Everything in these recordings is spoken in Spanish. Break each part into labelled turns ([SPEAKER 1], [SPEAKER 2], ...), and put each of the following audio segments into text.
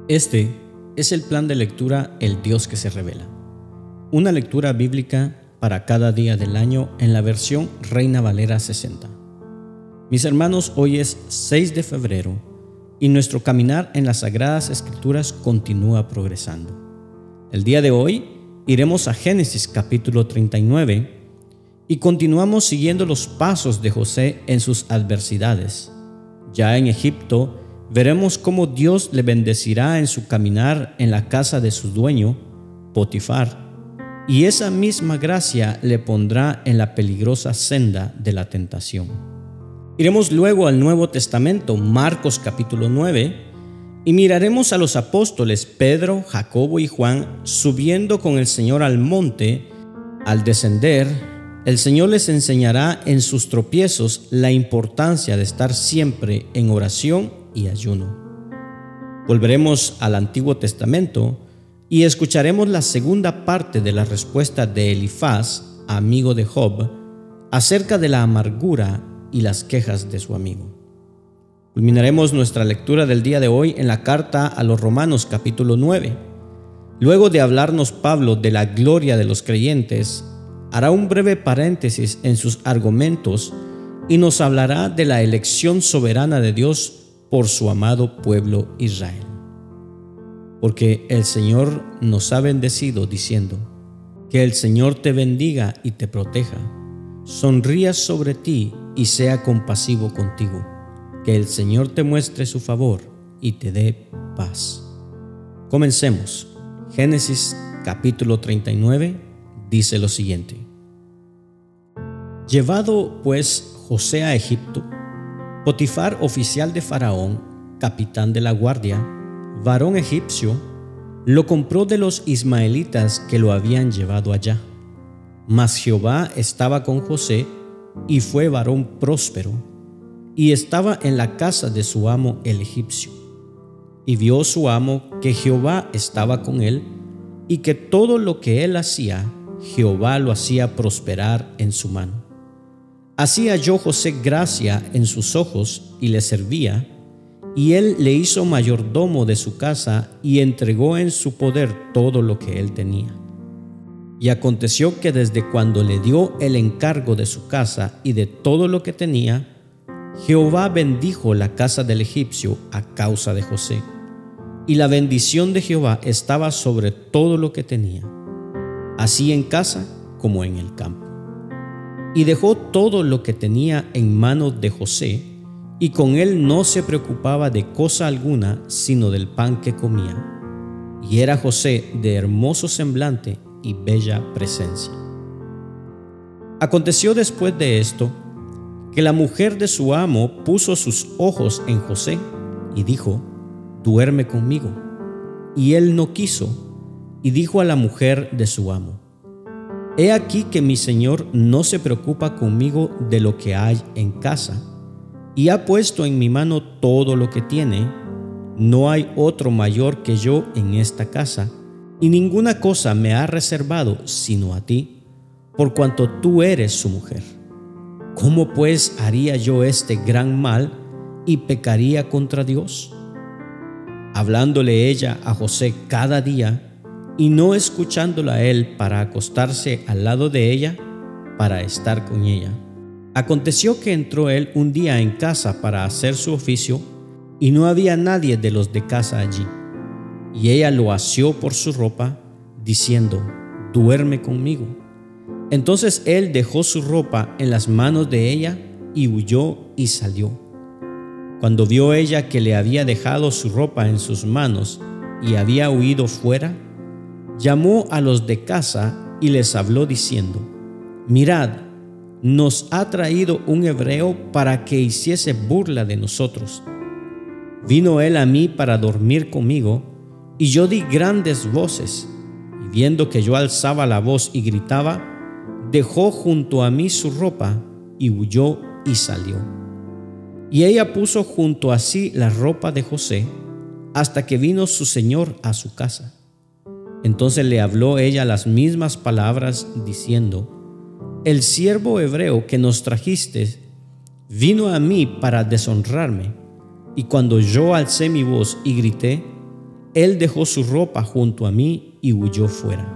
[SPEAKER 1] Este es el plan de lectura El Dios que se revela. Una lectura bíblica para cada día del año en la versión Reina Valera 60. Mis hermanos, hoy es 6 de febrero y nuestro caminar en las Sagradas Escrituras continúa progresando. El día de hoy iremos a Génesis capítulo 39 y continuamos siguiendo los pasos de José en sus adversidades. Ya en Egipto veremos cómo Dios le bendecirá en su caminar en la casa de su dueño, Potifar, y esa misma gracia le pondrá en la peligrosa senda de la tentación. Iremos luego al Nuevo Testamento, Marcos capítulo 9, y miraremos a los apóstoles Pedro, Jacobo y Juan subiendo con el Señor al monte. Al descender, el Señor les enseñará en sus tropiezos la importancia de estar siempre en oración y ayuno. Volveremos al Antiguo Testamento y escucharemos la segunda parte de la respuesta de Elifaz, amigo de Job, acerca de la amargura y las quejas de su amigo. Culminaremos nuestra lectura del día de hoy en la carta a los Romanos capítulo 9. Luego de hablarnos Pablo de la gloria de los creyentes, hará un breve paréntesis en sus argumentos y nos hablará de la elección soberana de Dios por su amado pueblo Israel. Porque el Señor nos ha bendecido diciendo: que el Señor te bendiga y te proteja, sonría sobre ti y sea compasivo contigo, que el Señor te muestre su favor y te dé paz. Comencemos. Génesis capítulo 39 dice lo siguiente: Llevado pues José a Egipto, Potifar, oficial de Faraón, capitán de la guardia, varón egipcio, lo compró de los ismaelitas que lo habían llevado allá. Mas Jehová estaba con José, y fue varón próspero, y estaba en la casa de su amo el egipcio. Y vio su amo que Jehová estaba con él, y que todo lo que él hacía, Jehová lo hacía prosperar en su mano. Así halló José gracia en sus ojos y le servía, y él le hizo mayordomo de su casa y entregó en su poder todo lo que él tenía. Y aconteció que desde cuando le dio el encargo de su casa y de todo lo que tenía, Jehová bendijo la casa del egipcio a causa de José, y la bendición de Jehová estaba sobre todo lo que tenía, así en casa como en el campo. Y dejó todo lo que tenía en manos de José, y con él no se preocupaba de cosa alguna sino del pan que comía. Y era José de hermoso semblante y bella presencia. Aconteció después de esto que la mujer de su amo puso sus ojos en José y dijo: duerme conmigo. Y él no quiso, y dijo a la mujer de su amo: he aquí que mi señor no se preocupa conmigo de lo que hay en casa, y ha puesto en mi mano todo lo que tiene. No hay otro mayor que yo en esta casa, y ninguna cosa me ha reservado sino a ti, por cuanto tú eres su mujer. ¿Cómo pues haría yo este gran mal y pecaría contra Dios? Hablándole ella a José cada día, y no escuchándola a él para acostarse al lado de ella, para estar con ella. Aconteció que entró él un día en casa para hacer su oficio, y no había nadie de los de casa allí. Y ella lo asió por su ropa, diciendo: duerme conmigo. Entonces él dejó su ropa en las manos de ella, y huyó y salió. Cuando vio ella que le había dejado su ropa en sus manos, y había huido fuera, llamó a los de casa y les habló diciendo: mirad, nos ha traído un hebreo para que hiciese burla de nosotros. Vino él a mí para dormir conmigo, y yo di grandes voces, y viendo que yo alzaba la voz y gritaba, dejó junto a mí su ropa y huyó y salió. Y ella puso junto a sí la ropa de José hasta que vino su señor a su casa. Entonces le habló ella las mismas palabras, diciendo: el siervo hebreo que nos trajiste vino a mí para deshonrarme, y cuando yo alcé mi voz y grité, él dejó su ropa junto a mí y huyó fuera.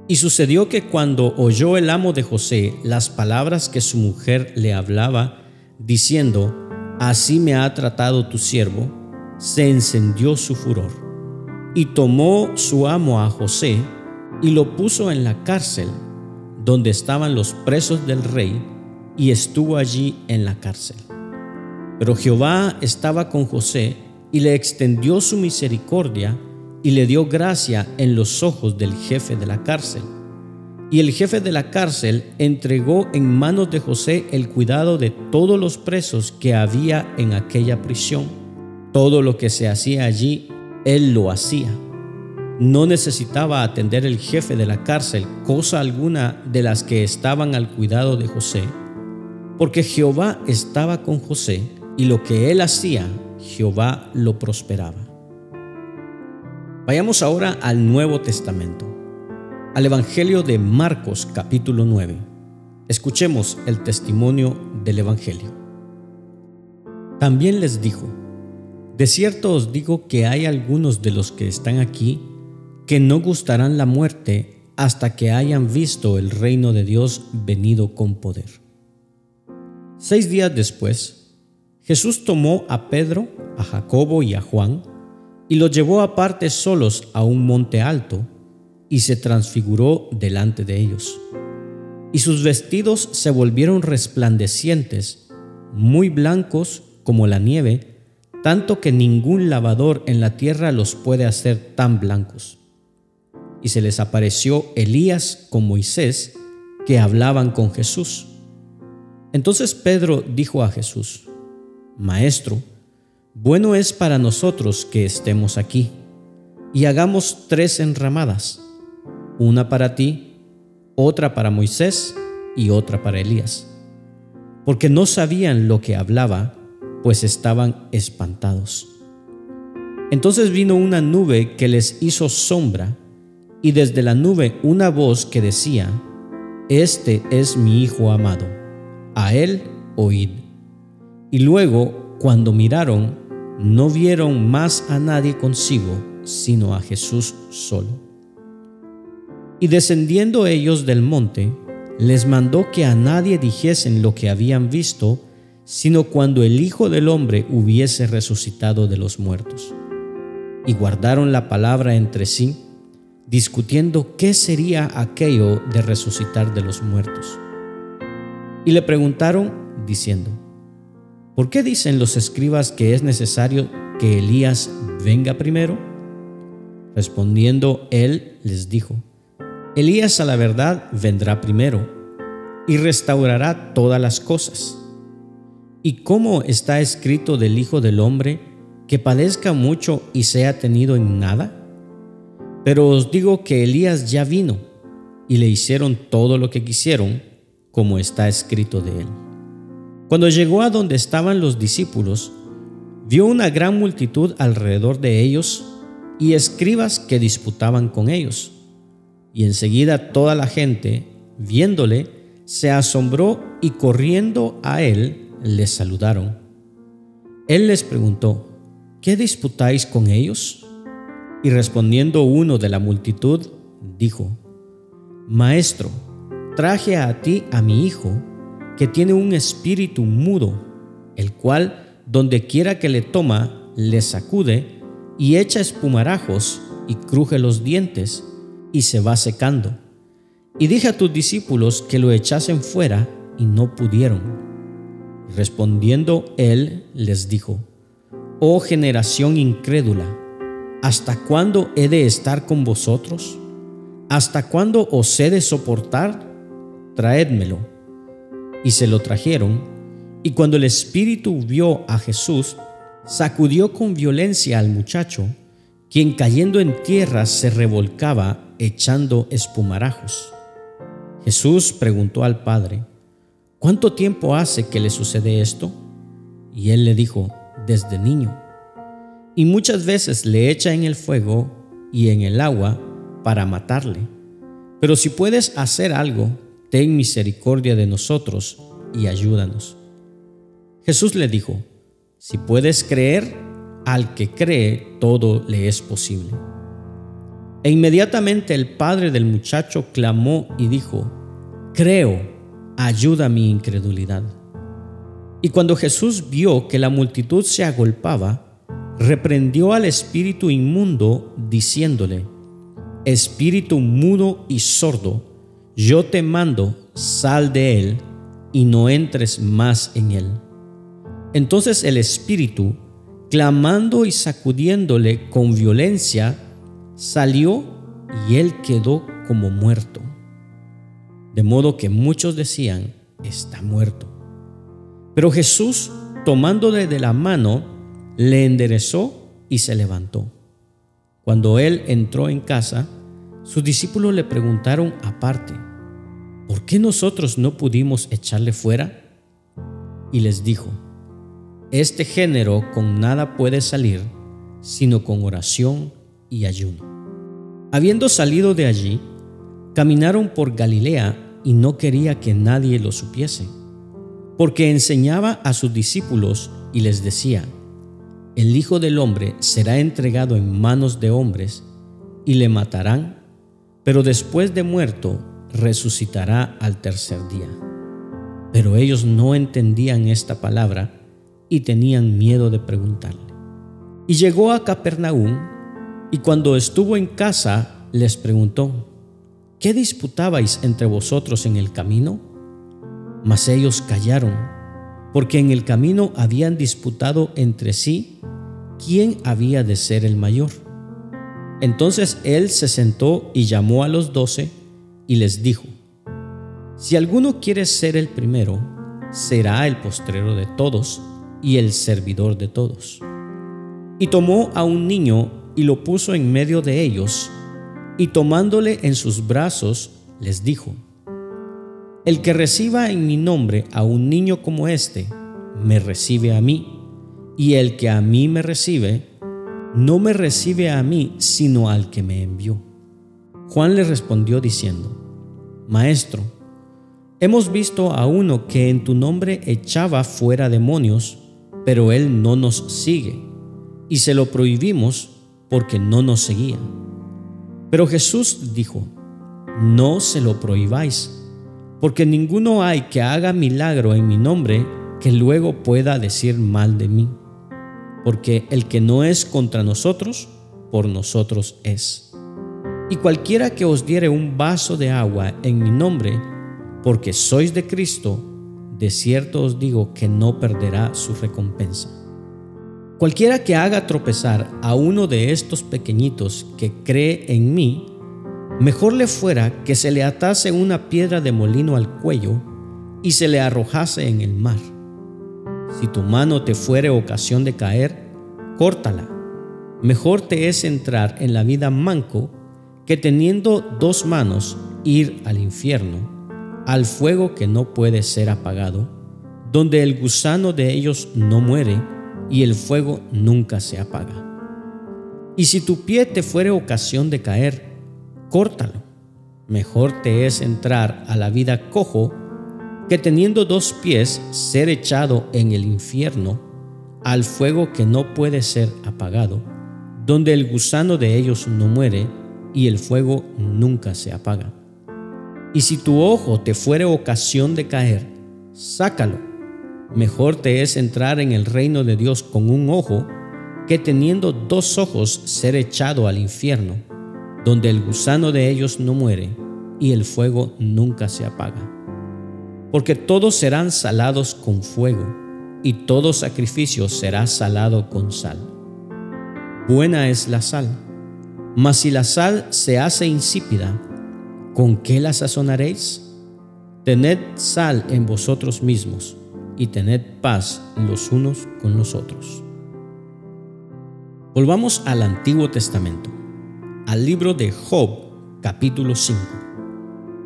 [SPEAKER 1] Y sucedió que cuando oyó el amo de José las palabras que su mujer le hablaba, diciendo: así me ha tratado tu siervo, se encendió su furor. Y tomó su amo a José y lo puso en la cárcel, donde estaban los presos del rey, y estuvo allí en la cárcel. Pero Jehová estaba con José y le extendió su misericordia y le dio gracia en los ojos del jefe de la cárcel. Y el jefe de la cárcel entregó en manos de José el cuidado de todos los presos que había en aquella prisión. Todo lo que se hacía allí, él lo hacía. No necesitaba atender el jefe de la cárcel cosa alguna de las que estaban al cuidado de José, porque Jehová estaba con José, y lo que él hacía, Jehová lo prosperaba. Vayamos ahora al Nuevo Testamento, al Evangelio de Marcos capítulo 9. Escuchemos el testimonio del Evangelio. También les dijo: de cierto os digo que hay algunos de los que están aquí que no gustarán la muerte hasta que hayan visto el reino de Dios venido con poder. 6 días después, Jesús tomó a Pedro, a Jacobo y a Juan, y los llevó aparte solos a un monte alto, y se transfiguró delante de ellos. Y sus vestidos se volvieron resplandecientes, muy blancos como la nieve, tanto que ningún lavador en la tierra los puede hacer tan blancos. Y se les apareció Elías con Moisés, que hablaban con Jesús. Entonces Pedro dijo a Jesús: Maestro, bueno es para nosotros que estemos aquí, y hagamos 3 enramadas, una para ti, otra para Moisés y otra para Elías. Porque no sabían lo que hablaba, pues estaban espantados. Entonces vino una nube que les hizo sombra, y desde la nube una voz que decía: Este es mi Hijo amado, a él oíd. Y luego, cuando miraron, no vieron más a nadie consigo, sino a Jesús solo. Y descendiendo ellos del monte, les mandó que a nadie dijesen lo que habían visto, sino cuando el Hijo del Hombre hubiese resucitado de los muertos. Y guardaron la palabra entre sí, discutiendo qué sería aquello de resucitar de los muertos. Y le preguntaron, diciendo: ¿por qué dicen los escribas que es necesario que Elías venga primero? Respondiendo él les dijo: Elías a la verdad vendrá primero, y restaurará todas las cosas. ¿Y cómo está escrito del Hijo del Hombre, que padezca mucho y sea tenido en nada? Pero os digo que Elías ya vino, y le hicieron todo lo que quisieron, como está escrito de él. Cuando llegó a donde estaban los discípulos, vio una gran multitud alrededor de ellos y escribas que disputaban con ellos. Y enseguida toda la gente, viéndole, se asombró y corriendo a él, le saludaron. Él les preguntó: ¿qué disputáis con ellos? Y respondiendo uno de la multitud, dijo: Maestro, traje a ti a mi hijo, que tiene un espíritu mudo, el cual, donde quiera que le toma, le sacude y echa espumarajos y cruje los dientes y se va secando. Y dije a tus discípulos que lo echasen fuera y no pudieron. Respondiendo él les dijo: Oh generación incrédula, ¿hasta cuándo he de estar con vosotros? ¿Hasta cuándo os he de soportar? Traédmelo. Y se lo trajeron, y cuando el espíritu vio a Jesús, sacudió con violencia al muchacho, quien cayendo en tierra se revolcaba echando espumarajos. Jesús preguntó al padre: ¿cuánto tiempo hace que le sucede esto? Y él le dijo: desde niño. Y muchas veces le echa en el fuego y en el agua para matarle. Pero si puedes hacer algo, ten misericordia de nosotros y ayúdanos. Jesús le dijo: si puedes creer, al que cree todo le es posible. E inmediatamente el padre del muchacho clamó y dijo: creo, ayuda mi incredulidad. Y cuando Jesús vio que la multitud se agolpaba, reprendió al espíritu inmundo, diciéndole: espíritu mudo y sordo, yo te mando, sal de él y no entres más en él. Entonces el espíritu, clamando y sacudiéndole con violencia, salió y él quedó como muerto. De modo que muchos decían: está muerto. Pero Jesús, tomándole de la mano, le enderezó y se levantó. Cuando él entró en casa, sus discípulos le preguntaron aparte: ¿por qué nosotros no pudimos echarle fuera? Y les dijo: este género con nada puede salir, sino con oración y ayuno. Habiendo salido de allí, caminaron por Galilea y no quería que nadie lo supiese, porque enseñaba a sus discípulos y les decía: el Hijo del Hombre será entregado en manos de hombres y le matarán, pero después de muerto resucitará al tercer día. Pero ellos no entendían esta palabra y tenían miedo de preguntarle. Y llegó a Capernaum, y cuando estuvo en casa les preguntó: ¿qué disputabais entre vosotros en el camino? Mas ellos callaron, porque en el camino habían disputado entre sí quién había de ser el mayor. Entonces él se sentó y llamó a los 12 y les dijo: si alguno quiere ser el primero, será el postrero de todos y el servidor de todos. Y tomó a un niño y lo puso en medio de ellos, y tomándole en sus brazos, les dijo: el que reciba en mi nombre a un niño como este, me recibe a mí, y el que a mí me recibe, no me recibe a mí, sino al que me envió. Juan le respondió diciendo: Maestro, hemos visto a uno que en tu nombre echaba fuera demonios, pero él no nos sigue, y se lo prohibimos porque no nos seguía. Pero Jesús dijo: no se lo prohibáis, porque ninguno hay que haga milagro en mi nombre que luego pueda decir mal de mí, porque el que no es contra nosotros, por nosotros es. Y cualquiera que os diere un vaso de agua en mi nombre, porque sois de Cristo, de cierto os digo que no perderá su recompensa. Cualquiera que haga tropezar a uno de estos pequeñitos que cree en mí, mejor le fuera que se le atase una piedra de molino al cuello y se le arrojase en el mar. Si tu mano te fuere ocasión de caer, córtala. Mejor te es entrar en la vida manco que teniendo 2 manos ir al infierno, al fuego que no puede ser apagado, donde el gusano de ellos no muere y el fuego nunca se apaga. Y si tu pie te fuere ocasión de caer, córtalo. Mejor te es entrar a la vida cojo que teniendo 2 pies ser echado en el infierno, al fuego que no puede ser apagado, donde el gusano de ellos no muere y el fuego nunca se apaga. Y si tu ojo te fuere ocasión de caer, sácalo. Mejor te es entrar en el reino de Dios con un ojo que teniendo 2 ojos ser echado al infierno, donde el gusano de ellos no muere y el fuego nunca se apaga. Porque todos serán salados con fuego, y todo sacrificio será salado con sal. Buena es la sal, mas si la sal se hace insípida, ¿con qué la sazonaréis? Tened sal en vosotros mismos, y tened paz los unos con los otros. Volvamos al Antiguo Testamento, al libro de Job, capítulo 5.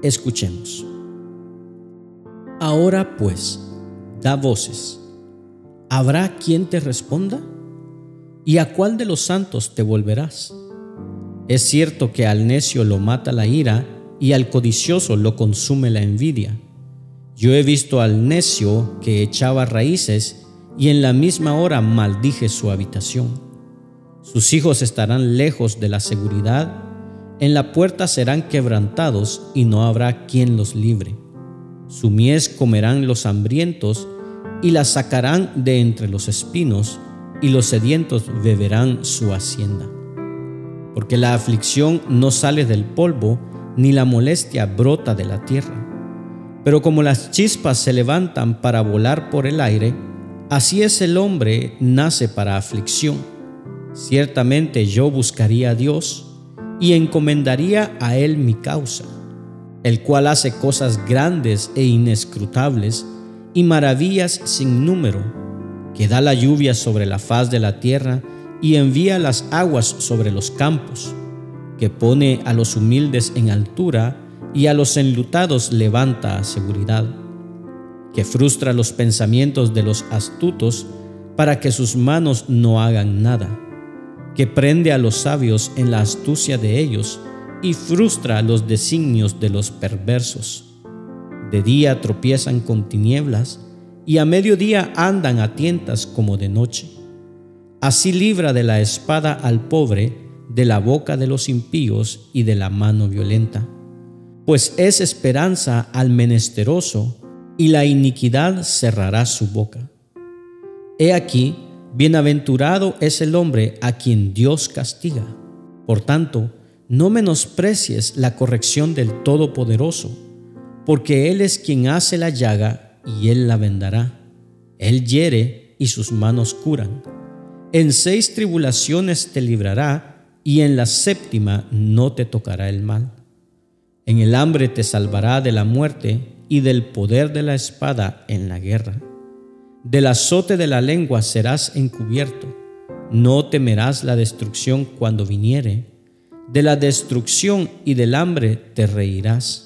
[SPEAKER 1] Escuchemos. Ahora pues, da voces. ¿Habrá quien te responda? ¿Y a cuál de los santos te volverás? Es cierto que al necio lo mata la ira y al codicioso lo consume la envidia. Yo he visto al necio que echaba raíces y en la misma hora maldije su habitación. Sus hijos estarán lejos de la seguridad, en la puerta serán quebrantados y no habrá quien los libre. Su mies comerán los hambrientos y la sacarán de entre los espinos, y los sedientos beberán su hacienda. Porque la aflicción no sale del polvo, ni la molestia brota de la tierra. Pero como las chispas se levantan para volar por el aire, así es el hombre nace para aflicción. Ciertamente yo buscaría a Dios y encomendaría a Él mi causa, el cual hace cosas grandes e inescrutables y maravillas sin número, que da la lluvia sobre la faz de la tierra y envía las aguas sobre los campos, que pone a los humildes en altura y a los enlutados levanta a seguridad, que frustra los pensamientos de los astutos para que sus manos no hagan nada, que prende a los sabios en la astucia de ellos y frustra los designios de los perversos. De día tropiezan con tinieblas y a mediodía andan a tientas como de noche. Así libra de la espada al pobre, de la boca de los impíos y de la mano violenta. Pues es esperanza al menesteroso, y la iniquidad cerrará su boca. He aquí, bienaventurado es el hombre a quien Dios castiga. Por tanto, no menosprecies la corrección del Todopoderoso, porque Él es quien hace la llaga y Él la vendará. Él hiere y sus manos curan. En 6 tribulaciones te librará, y en la 7ª no te tocará el mal. En el hambre te salvará de la muerte y del poder de la espada en la guerra. Del azote de la lengua serás encubierto. No temerás la destrucción cuando viniere. De la destrucción y del hambre te reirás,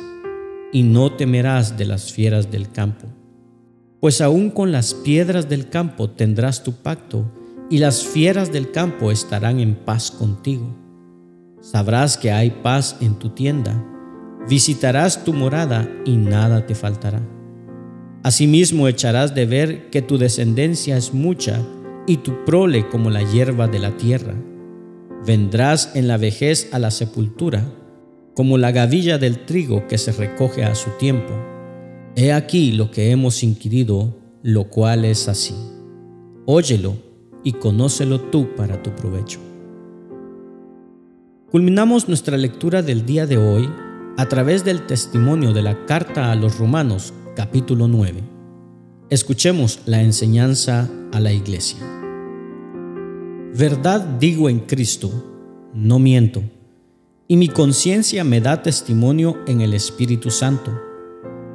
[SPEAKER 1] y no temerás de las fieras del campo. Pues aun con las piedras del campo tendrás tu pacto, y las fieras del campo estarán en paz contigo. Sabrás que hay paz en tu tienda, visitarás tu morada y nada te faltará. Asimismo echarás de ver que tu descendencia es mucha y tu prole como la hierba de la tierra. Vendrás en la vejez a la sepultura, como la gavilla del trigo que se recoge a su tiempo. He aquí lo que hemos inquirido, lo cual es así. Óyelo y conócelo tú para tu provecho. Culminamos nuestra lectura del día de hoy a través del testimonio de la carta a los Romanos, capítulo 9. Escuchemos la enseñanza a la iglesia. Verdad digo en Cristo, no miento, y mi conciencia me da testimonio en el Espíritu Santo,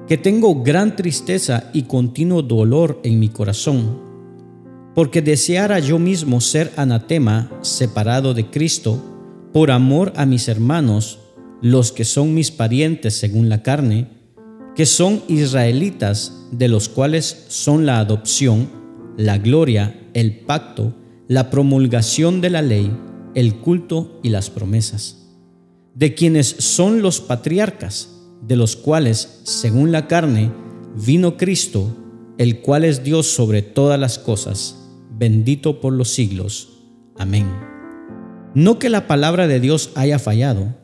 [SPEAKER 1] que tengo gran tristeza y continuo dolor en mi corazón, porque deseara yo mismo ser anatema, separado de Cristo, por amor a mis hermanos, los que son mis parientes según la carne, que son israelitas, de los cuales son la adopción, la gloria, el pacto, la promulgación de la ley, el culto y las promesas, de quienes son los patriarcas, de los cuales, según la carne, vino Cristo, el cual es Dios sobre todas las cosas, bendito por los siglos. Amén. No que la palabra de Dios haya fallado,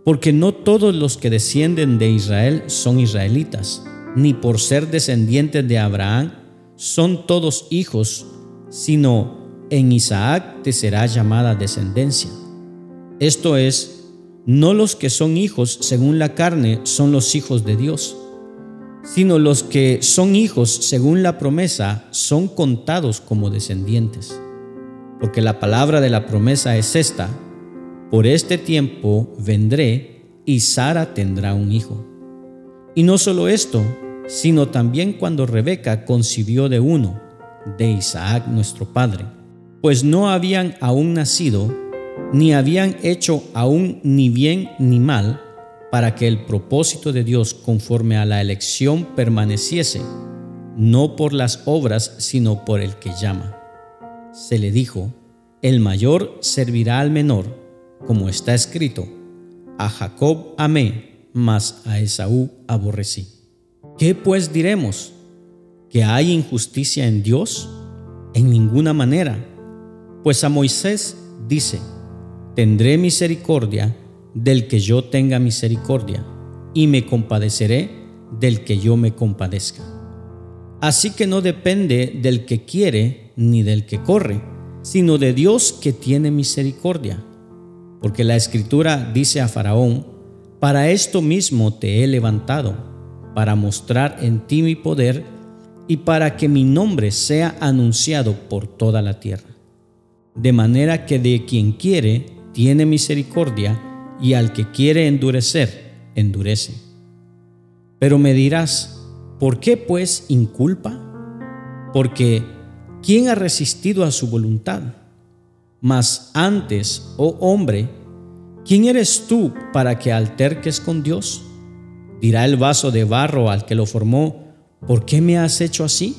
[SPEAKER 1] porque no todos los que descienden de Israel son israelitas, ni por ser descendientes de Abraham son todos hijos, sino en Isaac te será llamada descendencia. Esto es, no los que son hijos según la carne son los hijos de Dios, sino los que son hijos según la promesa son contados como descendientes. Porque la palabra de la promesa es esta: por este tiempo vendré y Sara tendrá un hijo. Y no solo esto, sino también cuando Rebeca concibió de uno, de Isaac nuestro padre, pues no habían aún nacido, ni habían hecho aún ni bien ni mal, para que el propósito de Dios conforme a la elección permaneciese, no por las obras, sino por el que llama. Se le dijo: el mayor servirá al menor, como está escrito: a Jacob amé, mas a Esaú aborrecí. ¿Qué pues diremos? ¿Que hay injusticia en Dios? En ninguna manera. Pues a Moisés dice: tendré misericordia del que yo tenga misericordia, y me compadeceré del que yo me compadezca. Así que no depende del que quiere ni del que corre, sino de Dios que tiene misericordia. Porque la Escritura dice a Faraón: para esto mismo te he levantado, para mostrar en ti mi poder y para que mi nombre sea anunciado por toda la tierra. De manera que de quien quiere tiene misericordia, y al que quiere endurecer, endurece. Pero me dirás: ¿por qué pues inculpa? Porque ¿quién ha resistido a su voluntad? Mas antes, oh hombre, ¿quién eres tú para que alterques con Dios? Dirá el vaso de barro al que lo formó: ¿por qué me has hecho así?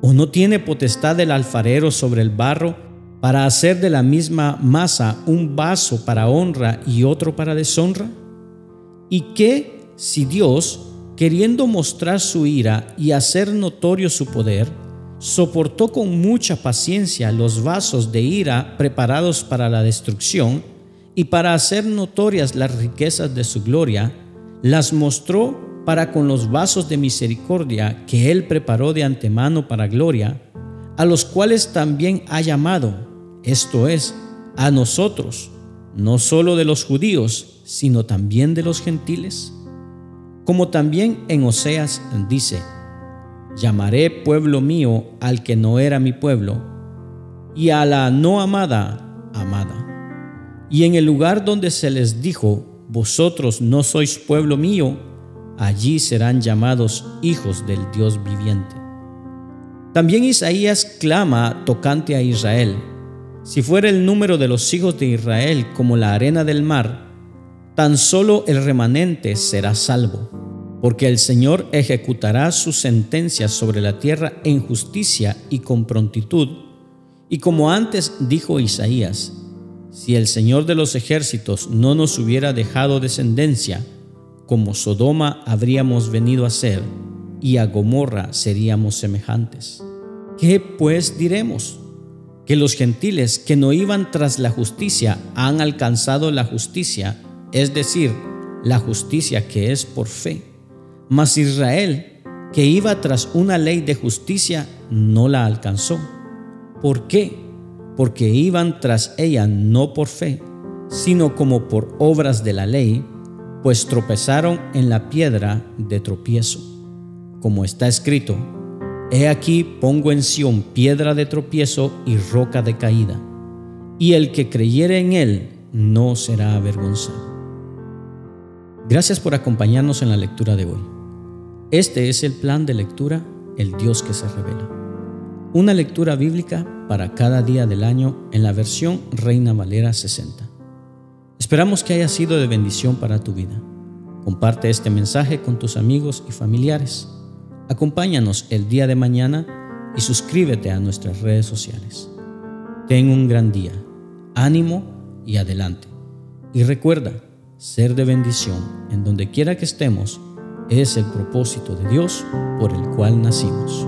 [SPEAKER 1] ¿O no tiene potestad el alfarero sobre el barro para hacer de la misma masa un vaso para honra y otro para deshonra? ¿Y qué si Dios, queriendo mostrar su ira y hacer notorio su poder, soportó con mucha paciencia los vasos de ira preparados para la destrucción, y para hacer notorias las riquezas de su gloria, las mostró para con los vasos de misericordia que Él preparó de antemano para gloria, a los cuales también ha llamado, esto es, a nosotros, no solo de los judíos, sino también de los gentiles? Como también en Oseas dice: llamaré pueblo mío al que no era mi pueblo, y a la no amada, amada. Y en el lugar donde se les dijo: vosotros no sois pueblo mío, allí serán llamados hijos del Dios viviente. También Isaías clama tocante a Israel: si fuera el número de los hijos de Israel como la arena del mar, tan solo el remanente será salvo, porque el Señor ejecutará sus sentencias sobre la tierra en justicia y con prontitud. Y como antes dijo Isaías: si el Señor de los ejércitos no nos hubiera dejado descendencia, como Sodoma habríamos venido a ser, y a Gomorra seríamos semejantes. ¿Qué pues diremos? ¿Que los gentiles que no iban tras la justicia han alcanzado la justicia, es decir, la justicia que es por fe? Mas Israel, que iba tras una ley de justicia, no la alcanzó. ¿Por qué? Porque iban tras ella no por fe, sino como por obras de la ley, pues tropezaron en la piedra de tropiezo. Como está escrito: he aquí pongo en Sión piedra de tropiezo y roca de caída, y el que creyere en él no será avergonzado. Gracias por acompañarnos en la lectura de hoy. Este es el plan de lectura, El Dios que se revela. Una lectura bíblica para cada día del año en la versión Reina Valera 60. Esperamos que haya sido de bendición para tu vida. Comparte este mensaje con tus amigos y familiares. Acompáñanos el día de mañana y suscríbete a nuestras redes sociales. Ten un gran día, ánimo y adelante. Y recuerda, ser de bendición en donde quiera que estemos es el propósito de Dios por el cual nacimos.